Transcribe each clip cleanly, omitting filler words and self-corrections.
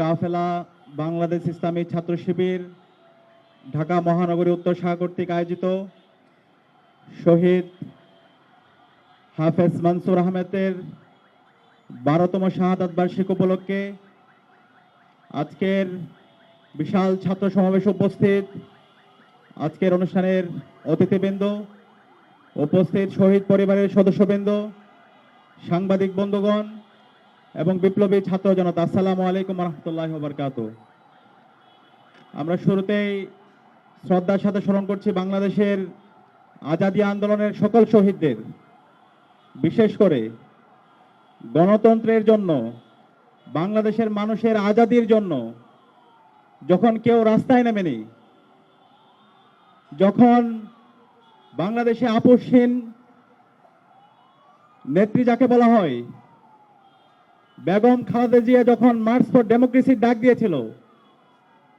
কাফেলা বাংলাদেশ ইসলামী ছাত্র শিবির ঢাকা মহানগরী উত্তর শাখা কর্তৃক আয়োজিত শহীদ হাফেজ মনসুর আহমেদের 12তম শাহাদাত বার্ষিক উপলক্ষে আজকের বিশাল ছাত্র সমাবেশ উপস্থিত, আজকের অনুষ্ঠানের অতিথিবৃন্দ, উপস্থিত শহীদ পরিবারের সদস্যবৃন্দ, সাংবাদিক বন্ধুগণ এবং বিপ্লবী ছাত্র জনতা, আসসালামু আলাইকুম রহমতুল্লাহি ওয়া বারাকাতুহু। আমরা শুরুতেই শ্রদ্ধার সাথে স্মরণ করছি বাংলাদেশের আজাদী আন্দোলনের সকল শহীদদের, বিশেষ করে গণতন্ত্রের জন্য, বাংলাদেশের মানুষের আজাদীর জন্য যখন কেউ রাস্তায় নামেনি, যখন বাংলাদেশে আপোষহীন নেত্রী যাকে বলা হয় বেগম খালেদা জিয়া যখন মার্চ ফর ডেমোক্রেসির ডাক দিয়েছিল,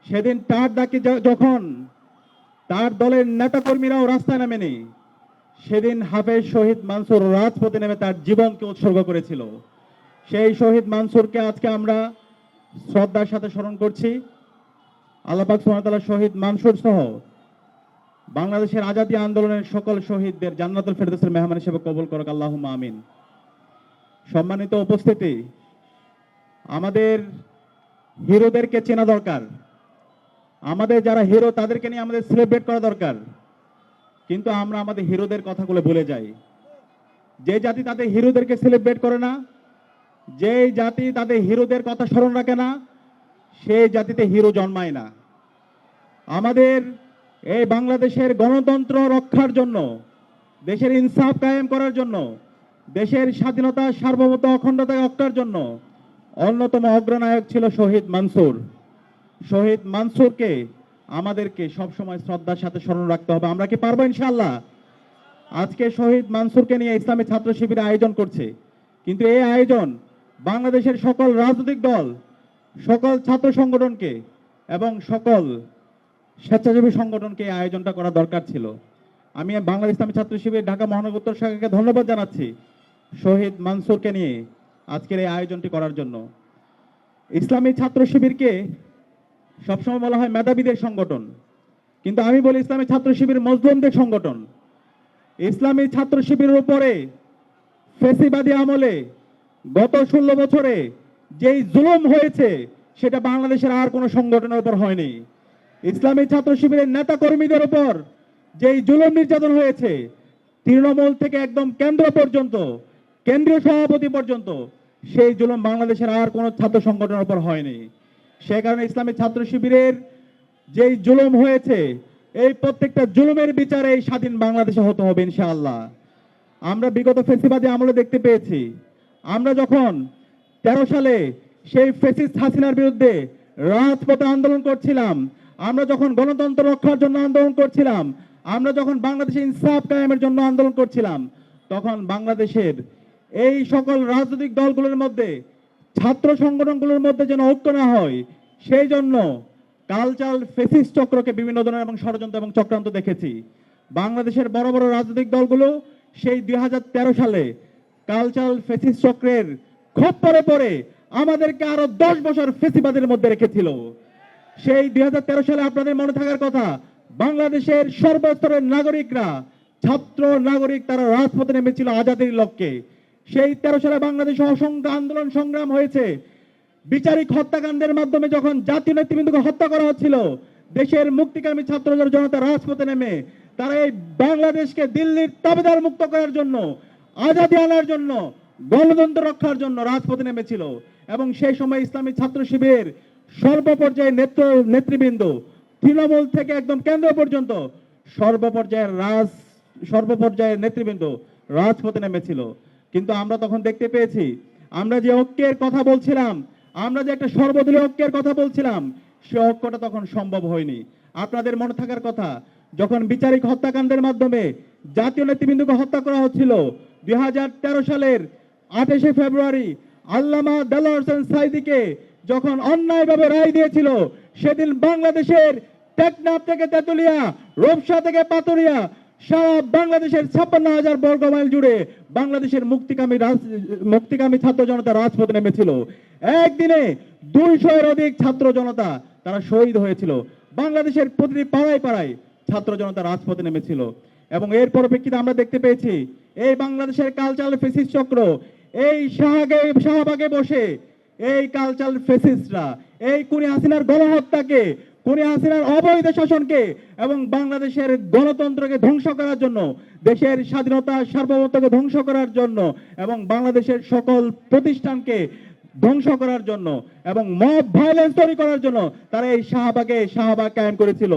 সেদিন তার ডাকে যখন তার দলের নেতাকর্মীরাও রাস্তায় নামেনি, সেদিন হাফেজ শহীদ মনসুর রাজপথে নেমে তার জীবনকে উৎসর্গ করেছিল। সেই শহীদ মনসুরকে আজকে আমরা শ্রদ্ধার সাথে স্মরণ করছি। আল্লাহ পাক সুবহানাহু ওয়া তাআলা শহীদ মনসুর সহ বাংলাদেশের আজাদী আন্দোলনের সকল শহীদদের জান্নাতুল ফেরদৌসের মেহমান হিসেবে কবুল করুক, আল্লাহুম্মা আমিন। সম্মানিত উপস্থিতি, আমাদের হিরোদেরকে চেনা দরকার, আমাদের যারা হিরো তাদেরকে নিয়ে আমাদের সেলিব্রেট করা দরকার, কিন্তু আমরা আমাদের হিরোদের কথাগুলো ভুলে যাই। যে জাতি তাদের হিরোদেরকে সেলিব্রেট করে না, যে জাতি তাদের হিরোদের কথা স্মরণ রাখে না, সেই জাতিতে হিরো জন্মায় না। আমাদের এই বাংলাদেশের গণতন্ত্র রক্ষার জন্য, দেশের ইনসাফ কায়েম করার জন্য, দেশের স্বাধীনতা সার্বভৌমত্ব অখণ্ডতা রক্ষার জন্য অন্যতম অগ্রনায়ক ছিল শহীদ মনসুর। শহীদ মনসুরকে আমাদেরকে সবসময় শ্রদ্ধার সাথে স্মরণ রাখতে হবে। আমরা কি পারবো ইনশাআল্লাহ? আজকে শহীদ মনসুরকে নিয়ে ইসলামী ছাত্র শিবির আয়োজন করছে, কিন্তু এই আয়োজন বাংলাদেশের সকল রাজনৈতিক দল, সকল ছাত্র সংগঠনকে এবং সকল স্বেচ্ছাসেবী সংগঠনকে এই আয়োজনটা করা দরকার ছিল। আমি বাংলাদেশ ইসলামী ছাত্র শিবির ঢাকা মহানগর উত্তর শাখাকে ধন্যবাদ জানাচ্ছি শহীদ মনসুরকে নিয়ে আজকের এই আয়োজনটি করার জন্য। ইসলামী ছাত্র শিবিরকে সবসময় বলা হয় মেধাবীদের সংগঠন, কিন্তু আমি বলি ইসলামী ছাত্র শিবির মজলুমদের সংগঠন। ইসলামী ছাত্র শিবিরের উপরে ফ্যাসিবাদী আমলে গত 16 বছরে যেই জুলুম হয়েছে সেটা বাংলাদেশের আর কোনো সংগঠনের উপর হয়নি। ইসলামী ছাত্র শিবিরের নেতা কর্মীদের উপর যেই জুলুম নির্যাতন হয়েছে, তৃণমূল থেকে একদম কেন্দ্র পর্যন্ত, কেন্দ্রীয় সভাপতি পর্যন্ত, সেই জুলুম বাংলাদেশের আর কোনো ছাত্র সংগঠনের উপর হয়নি। সে কারণে ইসলামী ছাত্র শিবিরের যেই জুলুম হয়েছে, এই প্রত্যেকটা জুলুমের বিচারে এই স্বাধীন বাংলাদেশে হতে হবে ইনশাআল্লাহ। আমরা বিগত ফ্যাসিবাদী আমলে দেখতে পেয়েছি, আমরা যখন 13 সালে সেই ফ্যাসিস্ট হাসিনার বিরুদ্ধে রাজপথে আন্দোলন করছিলাম, আমরা যখন গণতন্ত্র রক্ষার জন্য আন্দোলন করছিলাম, আমরা যখন বাংলাদেশে ইনসাফ কায়েমের জন্য আন্দোলন করছিলাম, তখন বাংলাদেশের এই সকল রাজনৈতিক দলগুলোর মধ্যে, ছাত্র সংগঠনগুলোর মধ্যে যেন ঐক্য না হয়, সেই জন্য কালচাল ফেসিস্ট চক্রকে বিভিন্ন ধরনের এবং ষড়যন্ত্র এবং চক্রান্ত দেখেছি। বাংলাদেশের বড় বড় রাজনৈতিক দলগুলো সেই 2013 সালে কালচাল ফেসিস্ট চক্রের খপ্পরে পড়ে আমাদেরকে আরো 10 বছর ফেসিবাদের মধ্যে রেখেছিল। সেই 2013 সালে আপনাদের মনে থাকার কথা, বাংলাদেশের সর্বস্তরের নাগরিকরা, ছাত্র নাগরিক, তারা রাজপথে নেমেছিল আজাদীর লক্ষ্যে। সেই 13 সালে বাংলাদেশে অসংখ্য আন্দোলন সংগ্রাম হয়েছে। বিচারিক হত্যাকাণ্ডের মাধ্যমে যখন জাতীয় নেতৃবৃন্দকে হত্যা করা হচ্ছিল, দেশের মুক্তিকামী ছাত্র জনতা রাজপথে নেমে তারা এই বাংলাদেশকে দিল্লির তাবেদার মুক্ত করার জন্য, আজাদী আনার জন্য, গণতন্ত্র রক্ষার জন্য রাজপথে নেমেছিল। এবং সেই সময় ইসলামী ছাত্র শিবির সর্বপর্যায়ে নেতৃবৃন্দ, তৃণমূল থেকে একদম কেন্দ্র পর্যন্ত সর্বপর্যায়ের নেতৃবৃন্দ রাজপথে নেমেছিল। কিন্তু আমরা তখন দেখতে পেয়েছি, আমরা যে ঐক্যের কথা বলছিলাম, আমরা যে একটা সর্বদলীয় ঐক্যের কথা বলছিলাম, সে ঐক্যটা তখন সম্ভব হয়নি। আপনাদের মনে থাকার কথা, যখন বিচারিক হত্যাকাণ্ডের মাধ্যমে জাতীয় নেতৃবৃন্দকে হত্যা করা হচ্ছিল, 2013 সালের 28শে ফেব্রুয়ারি আল্লামা দেলোয়ার হোসেন সাঈদীকে যখন অন্যায়ভাবে রায় দিয়েছিল, সেদিন বাংলাদেশের টেকনাফ থেকে তেতুলিয়া, রূপসা থেকে পাতুরিয়া, সারা বাংলাদেশের 56,000 বর্গ মাইল জুড়ে বাংলাদেশের মুক্তিকামী ছাত্র জনতা রাজপথে নেমেছিল। একদিনে 200 এর অধিক ছাত্র জনতা তারা শহীদ হয়েছিল। বাংলাদেশের প্রতিটি পাড়ায় পাড়ায় ছাত্র জনতা রাজপথে নেমেছিল এবং এর পরিপ্রেক্ষিতে আমরা দেখতে পেয়েছি এই বাংলাদেশের কালচারাল ফেসিস্ট চক্র এই শাহবাগে বসে এই কালচারাল ফেসিস্টরা এই খুনি হাসিনার গণহত্যাকে, খুনি হাসিনার অবৈধ শাসনকে এবং বাংলাদেশের গণতন্ত্রকে ধ্বংস করার জন্য, দেশের স্বাধীনতা সার্বভৌমত্বকে ধ্বংস করার জন্য এবং বাংলাদেশের সকল প্রতিষ্ঠানকে ধ্বংস করার জন্য এবং মব ভায়োলেন্স তৈরি করার জন্য তারা এই শাহবাগ কায়েম করেছিল।